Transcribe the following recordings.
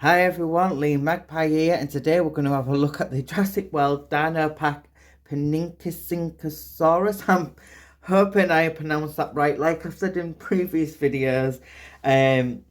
Hi everyone, Lee Magpie here, and today we're going to have a look at the Jurassic World Dino Pack Piatnitzkysaurus. I'm hoping I pronounced that right. Like I've said in previous videos, I'm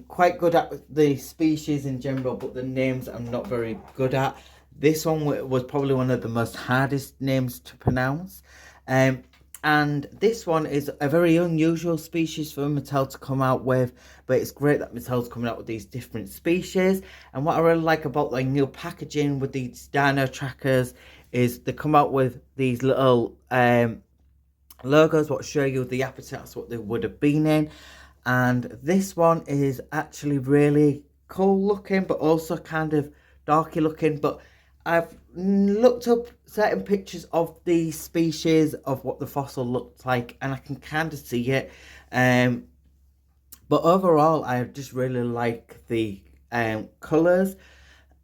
quite good at the species in general, but the names I'm not very good at. This one was probably one of the most hardest names to pronounce. And this one is a very unusual species for Mattel to come out with, but it's great that Mattel's coming out with these different species. And what I really like about the new packaging with these dino trackers is they come out with these little logos what show you the habitats what they would have been in. And this one is actually really cool looking, but also kind of darky looking. But I've looked up certain pictures of the species of what the fossil looked like, and I can kind of see it. But overall, I just really like the colours,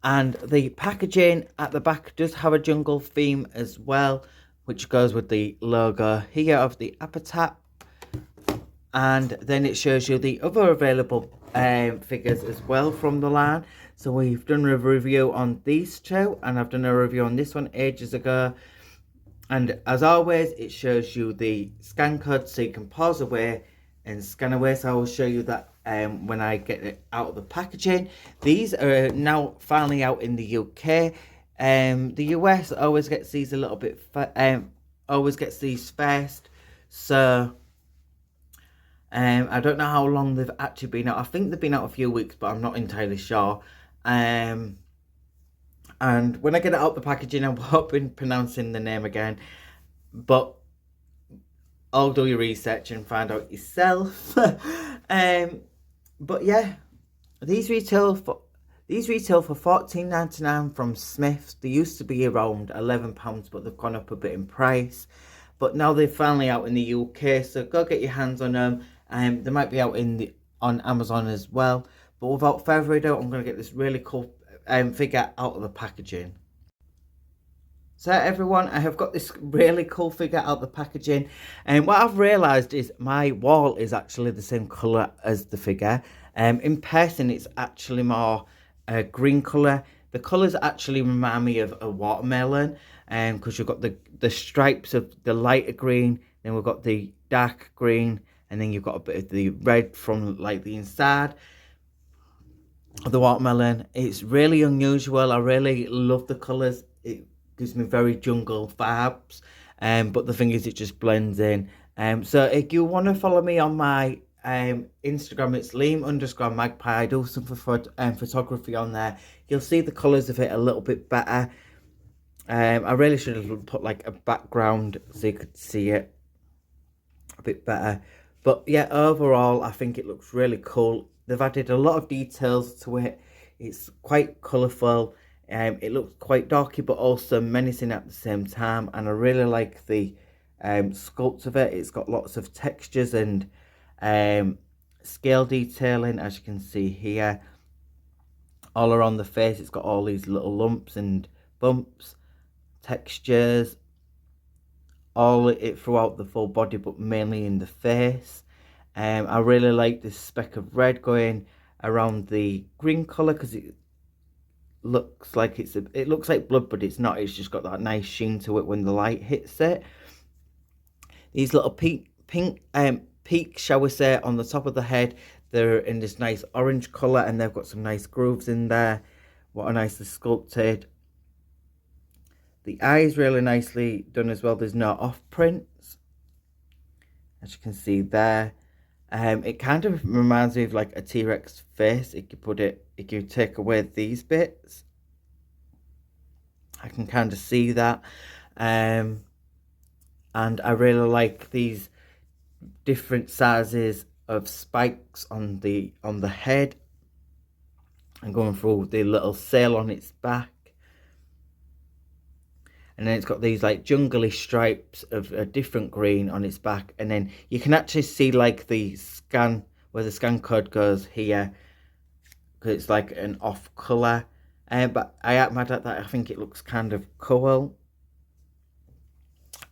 and the packaging at the back does have a jungle theme as well, which goes with the logo here of the habitat. And then it shows you the other available figures as well from the line. So we've done a review on these two, and I've done a review on this one ages ago. And as always, it shows you the scan code so you can pause away and scan away. So I will show you that when I get it out of the packaging. These are now finally out in the UK. The US always gets these a little bit, always gets these first. So I don't know how long they've actually been out. I think they've been out a few weeks, but I'm not entirely sure. And when I get it out the packaging, I'm hoping pronouncing the name again. But I'll do your research and find out yourself. But yeah, these retail for £14.99 from Smiths. They used to be around £11, but they've gone up a bit in price. But now they're finally out in the UK, so go get your hands on them. They might be out on Amazon as well. But without further ado, I'm going to get this really cool figure out of the packaging. So everyone, I have got this really cool figure out of the packaging, and what I've realised is my wall is actually the same colour as the figure. In person, it's actually more green colour. The colours actually remind me of a watermelon, because you've got the stripes of the lighter green, then we've got the dark green, and then you've got a bit of the red from like the inside of the watermelon. It's really unusual. I really love the colours. It gives me very jungle vibes, but the thing is, it just blends in. So if you want to follow me on my Instagram, it's Liam_Magpie. I do some photography on there. You'll see the colours of it a little bit better. I really should have put like a background so you could see it a bit better. But yeah, overall, I think it looks really cool. They've added a lot of details to it. It's quite colourful. It looks quite darky, but also menacing at the same time. And I really like the sculpt of it. It's got lots of textures and scale detailing, as you can see here. All around the face, it's got all these little lumps and bumps, textures, all it throughout the full body, but mainly in the face. I really like this speck of red going around the green colour, because it looks like it looks like blood, but it's not. It's just got that nice sheen to it when the light hits it. These little peaks, shall we say, on the top of the head, they're in this nice orange colour, and they've got some nice grooves in there. What a nicely sculpted. The eyes really nicely done as well. There's no off prints, as you can see there. It kind of reminds me of like a T-Rex face. If you take away these bits, I can kind of see that. And I really like these different sizes of spikes on the head, and going through the little sail on its back. And then it's got these like jungly stripes of a different green on its back. And then you can actually see like the scan, where the scan code goes here, because it's like an off colour. But I am mad at that. I think it looks kind of cool.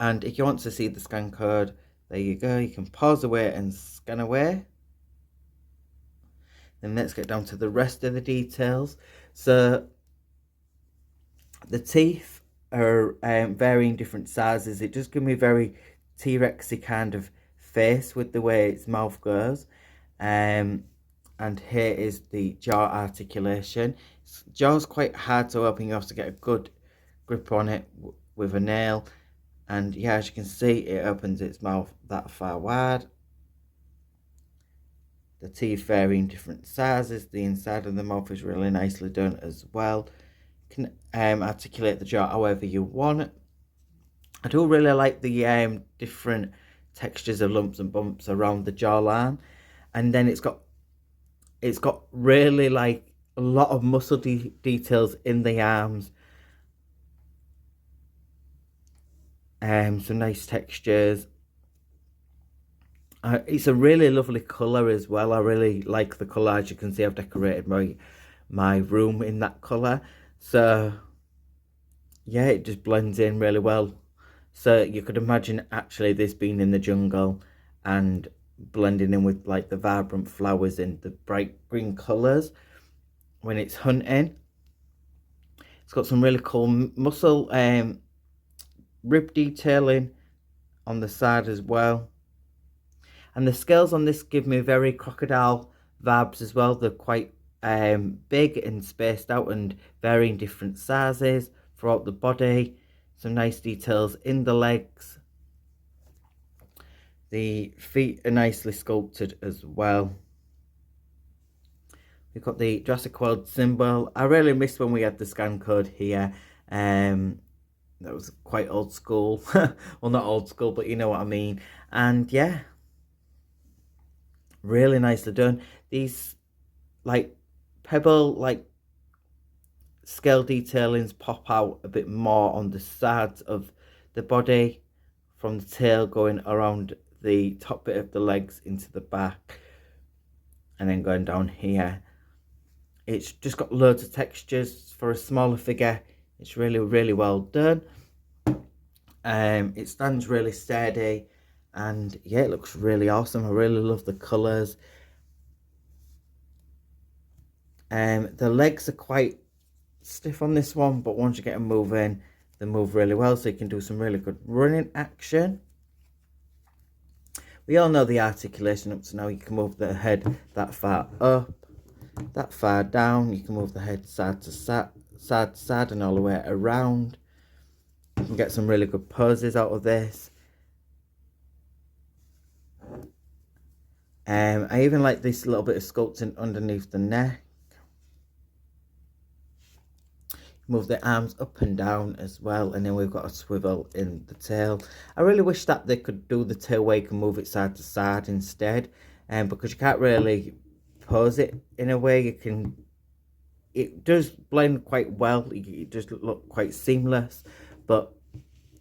And if you want to see the scan code, there you go. You can pause away and scan away. Then let's get down to the rest of the details. So the teeth are varying different sizes. It does give me a very T-Rexy kind of face with the way its mouth goes. And here is the jaw articulation. Jaw's quite hard to open. You have to get a good grip on it with a nail. And yeah, as you can see, it opens its mouth that far wide. The teeth vary in different sizes. The inside of the mouth is really nicely done as well. You can articulate the jaw however you want. I do really like the different textures of lumps and bumps around the jawline. And then it's got really like a lot of muscle details in the arms. Some nice textures. It's a really lovely colour as well. I really like the colour. As you can see, I've decorated my room in that colour. So yeah, it just blends in really well. So you could imagine actually this being in the jungle and blending in with like the vibrant flowers and the bright green colours when it's hunting. It's got some really cool muscle rib detailing on the side as well. And the scales on this give me very crocodile vibes as well. They're quite big and spaced out and varying different sizes throughout the body. Some nice details in the legs. The feet are nicely sculpted as well. We've got the Jurassic World symbol. I really missed when we had the scan code here. That was quite old school. Well, not old school, but you know what I mean. And yeah, really nicely done. These like pebble like scale detailings pop out a bit more on the sides of the body, from the tail going around the top bit of the legs into the back, and then going down here. It's just got loads of textures for a smaller figure. It's really well done. It stands really steady, and yeah, it looks really awesome. I really love the colours. The legs are quite stiff on this one, but once you get them moving, they move really well, so you can do some really good running action. We all know the articulation up to now. You can move the head that far up, that far down. You can move the head side to side, and all the way around. You can get some really good poses out of this. I even like this little bit of sculpting underneath the neck. Move the arms up and down as well, and then we've got a swivel in the tail. I really wish that they could do the tail where you can move it side to side instead, because you can't really pose it in a way. It does blend quite well. It does look quite seamless, but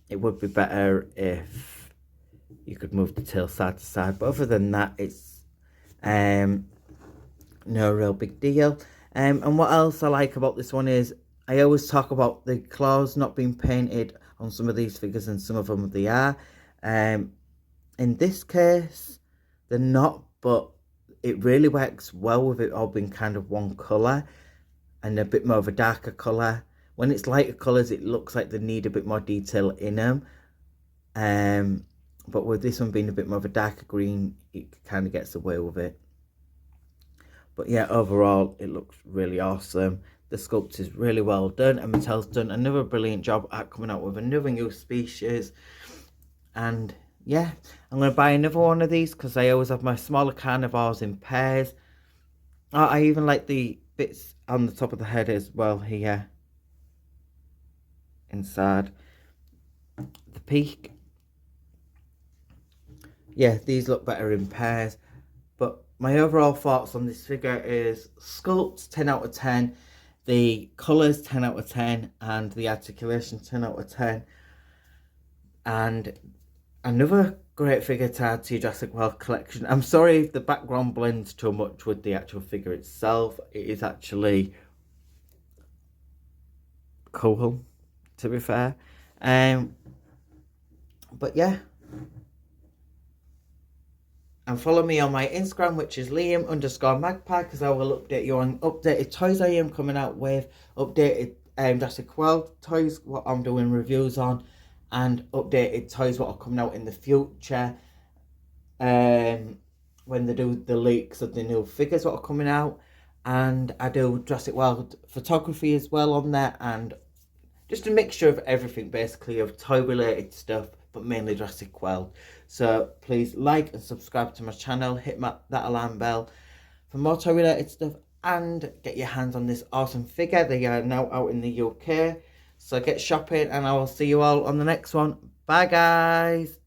it would be better if you could move the tail side to side. But other than that, it's no real big deal. And what else I like about this one is, I always talk about the claws not being painted on some of these figures, and some of them they are. In this case, they're not, but it really works well with it all being kind of one colour and a bit more of a darker colour. When it's lighter colours, it looks like they need a bit more detail in them. But with this one being a bit more of a darker green, it kind of gets away with it. But yeah, overall, it looks really awesome. The sculpt is really well done, and Mattel's done another brilliant job at coming out with another new species. And yeah, I'm going to buy another one of these because I always have my smaller carnivores in pairs. I even like the bits on the top of the head as well here. Inside the peak. Yeah, these look better in pairs. But my overall thoughts on this figure is sculpt 10 out of 10. The colours 10 out of 10, and the articulation 10 out of 10. And another great figure to add to your Jurassic World collection. I'm sorry if the background blends too much with the actual figure itself. It is actually cool, to be fair. But yeah, And follow me on my Instagram, which is Liam_Magpie, because I will update you on updated toys I am coming out with, updated Jurassic World toys, what I'm doing reviews on, and updated toys what are coming out in the future. When they do the leaks of the new figures what are coming out, and I do Jurassic World photography as well on there, and just a mixture of everything basically, of toy related stuff, but mainly Jurassic World. So please like and subscribe to my channel, hit that alarm bell for more toy related stuff, and get your hands on this awesome figure. They are now out in the UK, so get shopping, and I will see you all on the next one. Bye guys.